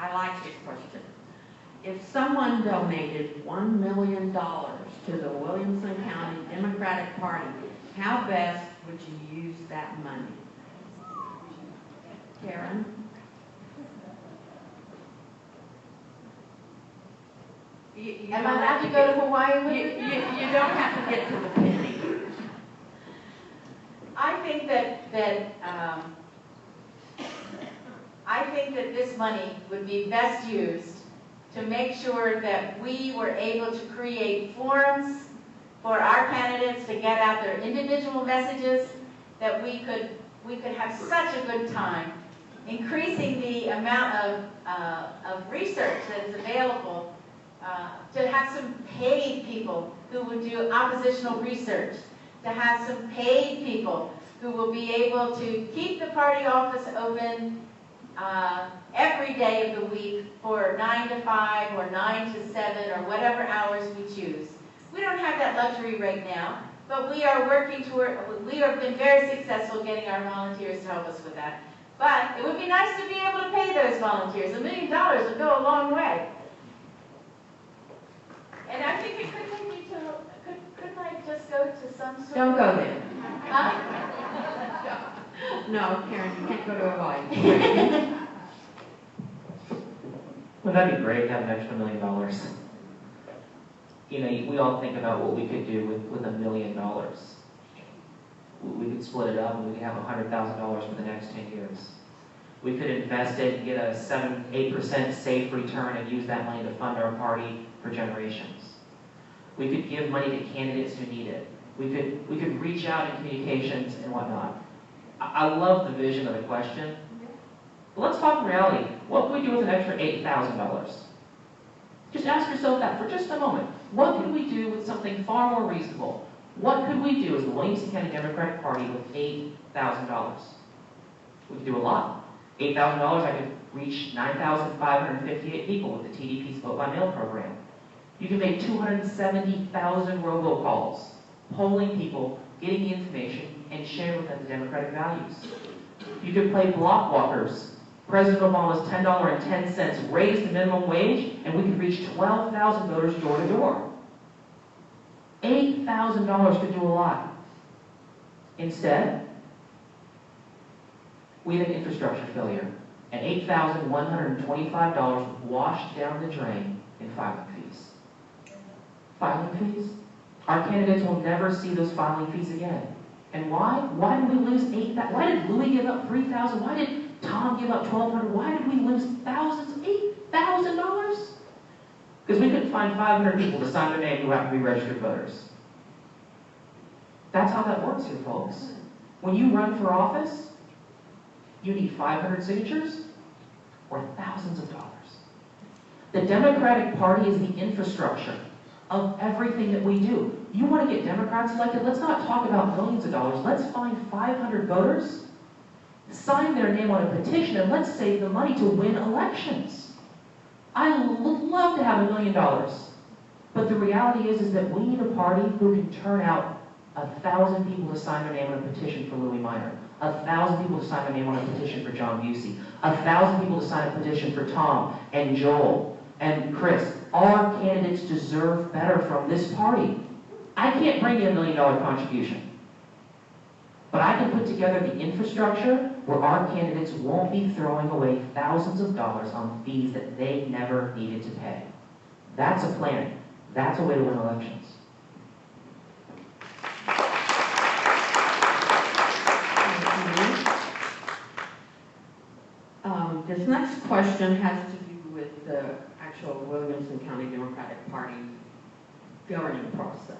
I like this question. If someone donated $1 million to the Williamson County Democratic Party, how best would you use that money? Karen? Am I allowed to go to Hawaii with you? You don't have to get to the penny. I think that this money would be best used to make sure that we were able to create forums for our candidates to get out their individual messages, that we could have such a good time increasing the amount of research that is available, to have some paid people who would do oppositional research, to have some paid people who will be able to keep the party office open every day of the week for 9 to 5 or 9 to 7 or whatever hours we choose. We don't have that luxury right now, but we are working toward, we have been very successful getting our volunteers to help us with that. But it would be nice to be able to pay those volunteers. $1 million would go a long way. And I think it could take me to, couldn't I just go to some sort Don't of... go there. Huh? No, Karen, you can't go to Hawaii. Well, that'd be great to have an extra $1 million. You know, we all think about what we could do with $1 million. We could split it up and we could have $100,000 for the next 10 years. We could invest it and get a 7-8% safe return and use that money to fund our party for generations. We could give money to candidates who need it. We could reach out in communications and whatnot. I love the vision of the question. But let's talk reality. What could we do with an extra $8,000? Just ask yourself that for just a moment. What could we do with something far more reasonable? What could we do as the Williamson County Democratic Party with $8,000? We could do a lot. $8,000, I could reach 9,558 people with the TDP's Vote by Mail program. You can make 270,000 robocalls, polling people, getting the information, and sharing with them the democratic values. You could play block walkers. President Obama's $10.10 raised the minimum wage, and we could reach 12,000 voters door to door. $8,000 could do a lot. Instead, we had an infrastructure failure, and $8,125 washed down the drain in filing fees. Filing fees? Our candidates will never see those filing fees again. And why? Why did we lose $8,000? Why did Louis give up $3,000? Why did Tom give up $1,200? Why did we lose thousands? $8,000? Because we couldn't find 500 people to sign their name who happen to be registered voters. That's how that works here, folks. When you run for office, you need 500 signatures or thousands of dollars. The Democratic Party is the infrastructure of everything that we do. You want to get Democrats elected? Let's not talk about millions of dollars. Let's find 500 voters, sign their name on a petition, and let's save the money to win elections. I would love to have $1 million, but the reality is that we need a party who can turn out 1,000 people to sign their name on a petition for Louis Minor, 1,000 people to sign their name on a petition for John Busey, 1,000 people to sign a petition for Tom and Joel and Chris. Our candidates deserve better from this party. I can't bring you $1 million contribution, but I can put together the infrastructure where our candidates won't be throwing away thousands of dollars on fees that they never needed to pay. That's a plan. That's a way to win elections. This next question has to do with the actual Williamson County Democratic Party governing process.